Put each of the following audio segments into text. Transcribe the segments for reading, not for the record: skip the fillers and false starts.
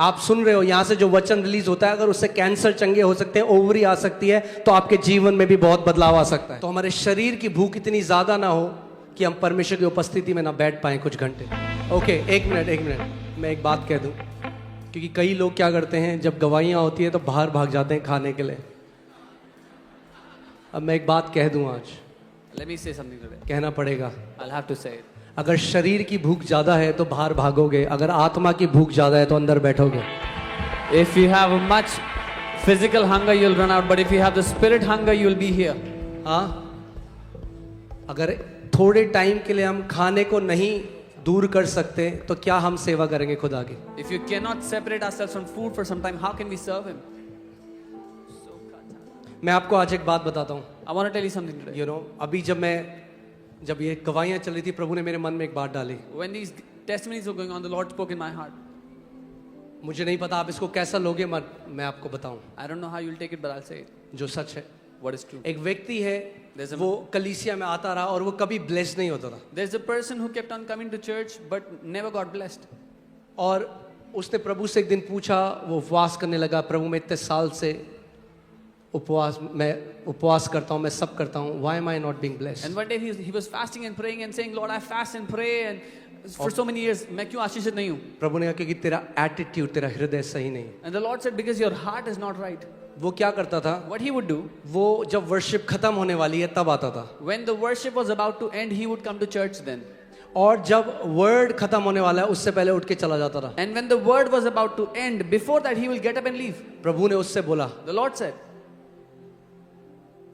आप सुन रहे हो, यहाँ से जो वचन रिलीज होता है, अगर उससे कैंसर चंगे हो सकते हैं, ओवरी आ सकती है, तो आपके जीवन में भी बहुत बदलाव आ सकता है। तो हमारे शरीर की भूख इतनी ज्यादा ना हो कि हम परमेश्वर की उपस्थिति में ना बैठ पाए कुछ घंटे। ओके, एक मिनट मैं एक बात कह दूं, क्योंकि कई लोग क्या करते हैं, जब गवाहियां होती है तो बाहर भाग जाते हैं खाने के लिए। अब मैं एक बात कह दूं आज, Let me say something today. कहना पड़ेगा। I'll have to say it. अगर शरीर की भूख ज्यादा है तो बाहर भागोगे, अगर आत्मा की भूख ज्यादा है तो अंदर बैठोगे। If you have much physical hunger, you'll run out. But if you have the spirit hunger, you'll be here. हाँ, अगर थोड़े टाइम के लिए हम खाने को नहीं दूर कर सकते तो क्या हम सेवा करेंगे खुदा की? If you cannot separate ourselves from food for some time, how can we serve Him? मैं आपको आज एक बात बताता हूँ। I want to tell you something today. You know, अभी जब ये गवाहियां चल रही थी, प्रभु ने मेरे मन में एक बात डाली। When these testimonies were going on, the Lord spoke in my heart. मुझे नहीं पता आप इसको कैसा लोगे, मैं आपको बताऊं I don't know how you'll take it, but I'll say it. जो सच है। What is true? एक व्यक्ति है, वो कलीसिया में आता रहा और वो कभी ब्लेस नहीं होता था। There's a person who kept on coming to church but never got blessed. और उसने प्रभु से एक दिन पूछा, वो उपवास करने लगा, प्रभु मैं इतने साल से मैं उपवास करता हूँ, मैं सब करता हूँ, why am I not being blessed? And one day he was fasting and praying and saying, Lord, I fast and pray and for so many years, मैं क्यों आशीषित नहीं हूँ? प्रभु ने कहा कि तेरा एटीट्यूड, तेरा हृदय सही नहीं। And the Lord said, because your heart is not right. वो क्या करता था? What he would do? वो जब वर्शिप खत्म होने वाली है तब आता था। When the worship was about to end, he would come to church then. और जब वर्ड खत्म होने वाला है उससे पहले उठ के चला जाता था। And when the word was about to end, before that he will get up and leave. प्रभु ने उससे बोला, The Lord said,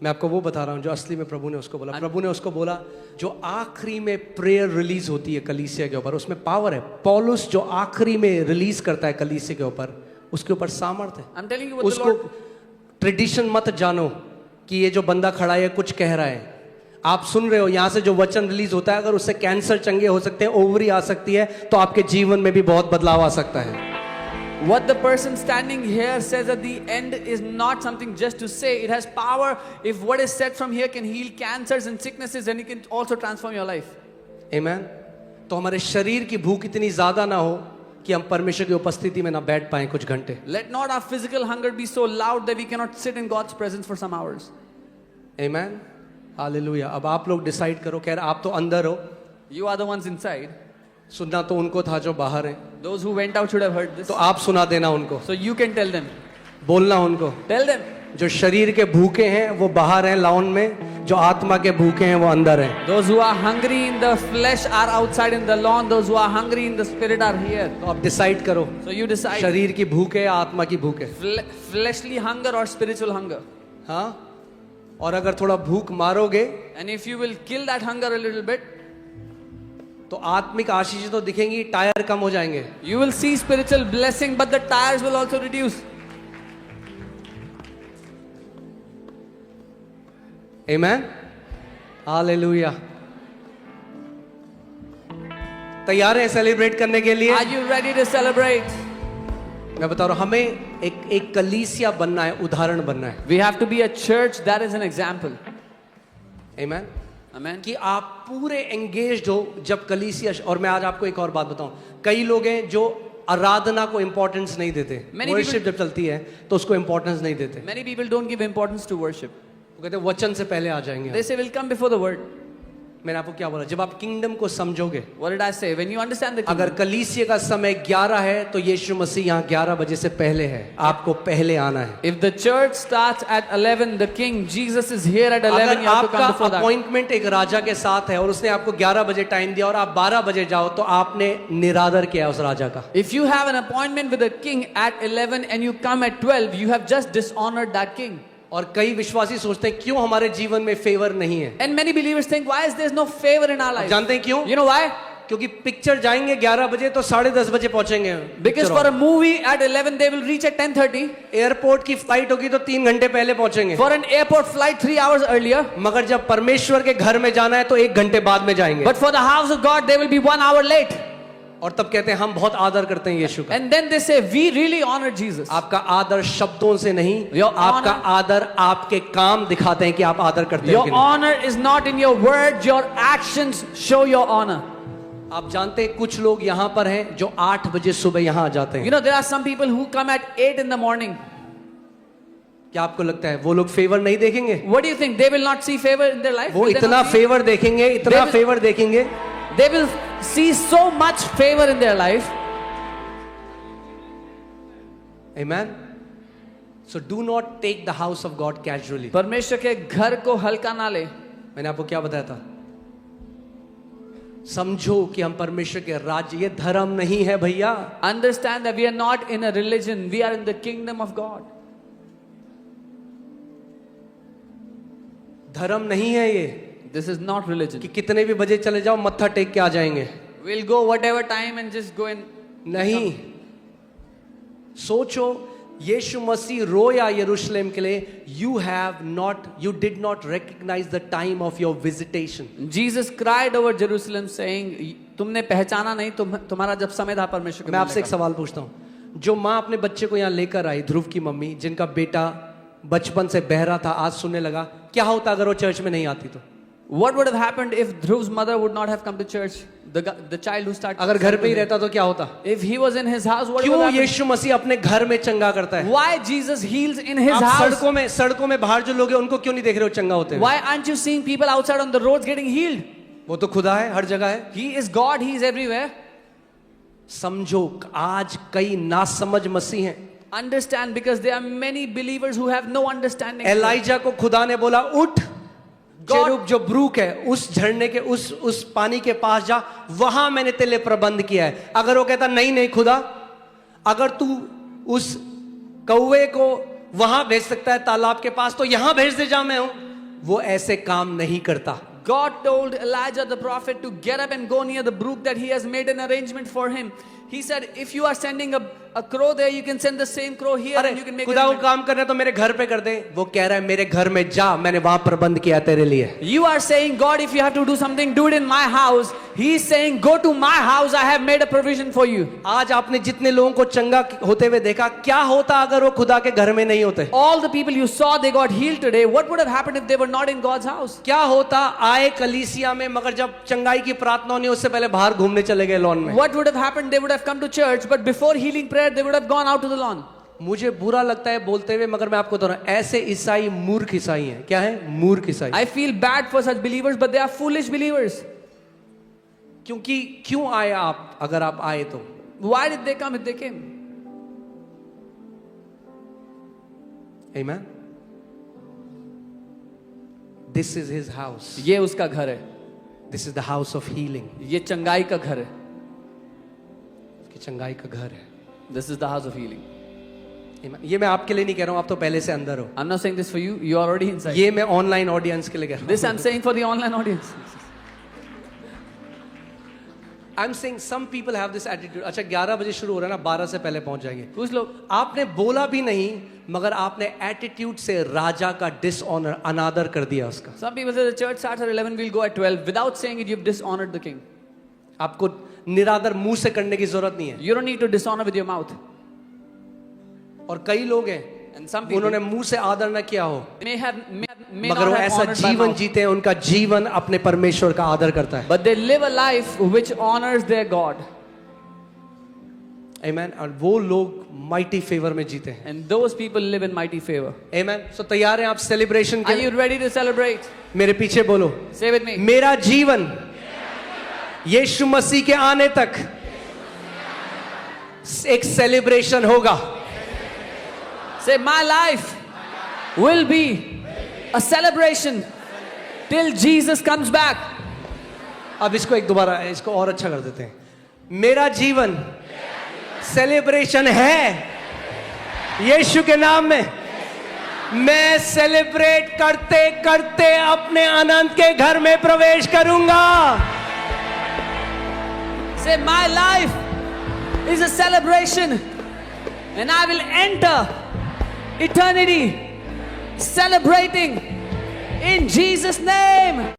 मैं आपको वो बता रहा हूँ जो असली में प्रभु ने उसको बोला। प्रभु ने उसको बोला, जो आखिरी में प्रेयर रिलीज होती है कलीसिया के ऊपर, उसमें पावर है। पौलुस जो आखिरी में रिलीज करता है कलीसिया के ऊपर, उसके ऊपर सामर्थ है। I'm telling you what उसको the Lord... ट्रेडिशन मत जानो कि ये जो बंदा खड़ा है कुछ कह रहा है। आप सुन रहे हो, यहाँ से जो वचन रिलीज होता है, अगर उससे कैंसर चंगे हो सकते हैं, ओवरी आ सकती है, तो आपके जीवन में भी बहुत बदलाव आ सकता है। What the person standing here says at the end is not something just to say. It has power. If what is said from here can heal cancers and sicknesses, then it can also transform your life. Amen. तो हमारे शरीर की भूख इतनी ज्यादा ना हो कि हम परमेश्वर की उपस्थिति में ना बैठ पाए कुछ घंटे। Let not our physical hunger be so loud that we cannot sit in God's presence for some hours. Amen. Hallelujah. अब आप लोग डिसाइड करो, खैर आप तो अंदर हो। You are the ones inside. सुनना तो उनको था जो बाहर है। Those who went out should have heard this. तो आप सुना देना उनको। So you can tell them. बोलना उनको। Tell them. जो शरीर के भूखे हैं वो बाहर हैं लाउन में, जो आत्मा के भूखे हैं वो अंदर हैं। Those who are hungry in the flesh are outside in the lawn. Those who are hungry in the spirit are here. तो आप डिसाइड करो। So you decide. शरीर की भूख है, आत्मा की भूख है। Fleshly hunger or spiritual hunger. हाँ, और अगर थोड़ा भूख मारोगे, And if you will kill that hunger a little bit, तो आत्मिक आशीष तो दिखेंगी, टायर कम हो जाएंगे। you will see spiritual blessing, but the tires will also reduce. Amen. Hallelujah. तैयार हैं सेलिब्रेट करने के लिए? Are you ready to celebrate? मैं बता रहा हूं, हमें एक कलीसिया बनना है, उदाहरण बनना है। We have to be a church that is an example. Amen. Amen. कि आप पूरे एंगेज्ड हो जब कलीसिया। और मैं आज आपको एक और बात बताऊं, कई लोग हैं जो आराधना को इंपॉर्टेंस नहीं देते। वर्शिप जब चलती है तो उसको इंपॉर्टेंस नहीं देते। Many people don't give importance to worship. वो कहते हैं वचन से पहले आ जाएंगे। They say we'll come before the word. मैंने आपको क्या बोला, जब आप किंगडम को समझोगे, What did I say? When you understand the अगर kingdom, कलीसिया का समय 11 है तो यीशु मसीह यहाँ 11 बजे से पहले है, आपको पहले आना है। if the church starts at 11, the King Jesus is here at 11. अगर You have to come आपका before that. अपॉइंटमेंट एक राजा के साथ है और उसने आपको 11 बजे टाइम दिया और आप 12 बजे जाओ, तो आपने निरादर किया उस राजा का। If you have an appointment with a king at 11 and you come at 12, you have just dishonored that king. और कई विश्वासी सोचते हैं क्यों हमारे जीवन में फेवर नहीं है। And many believers think, why is there no favor in our life? जानते हैं क्यों? You know why? क्योंकि पिक्चर जाएंगे 11 बजे तो 10:30 बजे पहुंचेंगे। Because for a movie at 11 they will reach at 10:30. Airport की फ्लाइट होगी तो 3 घंटे पहले पहुंचेंगे। For an airport flight 3 hours earlier. मगर जब परमेश्वर के घर में जाना है तो 1 घंटे बाद में जाएंगे। But for the house of God they will be 1 hour late. और तब कहते हैं हम बहुत आदर करते हैं यीशु का। And then they say we really honor Jesus. आपका आदर शब्दों से नहीं, Your आपका आदर आपके काम दिखाते हैं कि आप आदर करते हैं Your कि नहीं। honor is not in your words, your actions show your honor. आप जानते हैं कुछ लोग यहाँ पर हैं जो 8 बजे सुबह यहाँ आ जाते You हैं. know, there are some people who come at 8 in the morning. क्या आपको लगता है वो लोग फेवर नहीं देखेंगे? What do you think? They will not see favor in their life? वो Will they इतना not see? फेवर देखेंगे, इतना They will- फेवर देखेंगे. They will see so much favor in their life. Amen. So do not take the house of God casually. परमेश्वर के घर को हल्का ना ले. मैंने आपको क्या बताया था? समझो कि हम परमेश्वर के राज्य, ये धर्म नहीं है भैया. Understand that we are not in a religion. We are in the kingdom of God. धर्म नहीं है ये This is not religion. कि कितने भी बजे चले जाओ मत्था टेक के आ जाएंगे. We'll go whatever time and just go and नहीं. सोचो यीशु मसीह रोया यरूशलेम के लिए. You did not recognize the time of your visitation. Jesus cried over Jerusalem saying, तुमने पहचाना नहीं तुम्हारा जब समय था परमेश्वर के मैं आपसे एक मिलने का. सवाल पूछता हूँ. जो माँ अपने बच्चे को यहाँ लेकर आई, ध्रुव की मम्मी, जिनका बेटा बचपन से बहरा था, आज सुनने लगा, क्या होता अगर वो चर्च में नहीं आती तो? What would have happened if Dhruv's mother would not have come to church? The child who started. अगर घर पे ही रहता तो क्या होता? If he was in his house, what would क्यों happen? यीशु मसीह अपने घर में चंगा करता है? Why Jesus heals in his आप house? सड़कों में बाहर जो लोग हैं उनको क्यों नहीं देख रहे हो चंगा होते हैं? Why aren't you seeing people outside on the roads getting healed? वो तो खुदा है, हर जगह है. He is God. He is everywhere. समझो आज कई नासमझ मसीह हैं. Understand, because there are many believers who have no understanding. Eliza को खुदा ने बोला उठ, God- चेरूब जो ब्रूक है उस झरने के उस पानी के पास जा, वहां मैंने तेरे लिए प्रबंध किया है. अगर वो कहता नहीं खुदा, अगर तू उस कौवे को वहां भेज सकता है तालाब के पास तो यहां भेज दे जा, मैं हूं. वो ऐसे काम नहीं करता. God told Elijah the prophet to get up and go near the brook that he has made an arrangement for him. He said, if you are sending a crow there, you can send the same crow here अरे and you can make खुदा को it. काम करना है तो मेरे घर पे कर दे. वो कह रहा है मेरे घर में जा, मैंने वहां प्रबंध किया तेरे लिए. You are saying, God, if you have to do something, do it in my house. He is saying, go to my house. I have made a provision for you. आज आपने जितने लोगों को चंगा होते हुए देखा, क्या होता अगर वो खुदा के घर में नहीं होते? All the people you saw, they got healed today. What would have happened if they were not in God's house? क्या होता आए कलीसिया में, मगर जब चंगाई की प्रार्थना होनी उससे पहले बाहर घूमने चले गए लॉन में. What would have happened? They would have come to church, but before healing prayer, they would have gone out to the lawn. मुझे बुरा लगता है बोलते हुए, मगर मैं आपको बता रहा हूं, ऐसे ईसाई मूर्ख ईसाई हैं. क्या है? मूर्ख ईसाई. I feel bad for such believers, but they are foolish believers. क्योंकि क्यों आए आप? अगर आप आए तो Why did they come if they came? Amen. This is his house. ये उसका घर है. This is the house of healing. ये चंगाई का घर है. कि चंगाई का घर है. This is the house of healing. Amen. ये मैं आपके लिए नहीं कह रहा हूं, आप तो पहले से अंदर हो. I'm not saying this for you. You are already inside. ये मैं ऑनलाइन ऑडियंस के लिए कह रहा हूं. This I'm saying for the online audience. I'm saying some people have this attitude. अच्छा 11 बजे शुरू हो रहा है ना, 12 से पहले पहुंच जाएंगे. कुछ लोग, आपने बोला भी नहीं, मगर आपने एटीट्यूड से राजा का डिसऑनर, अनादर कर दिया उसका. some people say the church starts at 11, we'll go at 12. Without saying it, you've dishonored the king. आपको निरादर मुंह से करने की जरूरत नहीं है. You don't need to dishonor with your mouth. और कई लोग हैं And some people उन्होंने मुंह से आदर न किया हो, may मगर not वो have ऐसा honored by जीवन mouth. जीते हैं, उनका जीवन अपने परमेश्वर का आदर करता है. But they live a life which honors their God. Amen. और वो लोग माइटी फेवर में जीते हैं. And those people live in mighty favor. Amen. So तैयार हैं आप सेलिब्रेशन के Are you लिए? ready to celebrate? मेरे पीछे बोलो, Say with me. मेरा जीवन यीशु मसीह के आने तक एक सेलिब्रेशन होगा. Say, my life will be a celebration till Jesus comes back. अब इसको एक दोबारा, इसको और अच्छा कर देते हैं. मेरा जीवन सेलिब्रेशन है यीशु के नाम में. मैं सेलिब्रेट करते करते अपने अनंत के घर में प्रवेश करूंगा. Say, my life is a celebration and I will enter eternity celebrating in Jesus' name.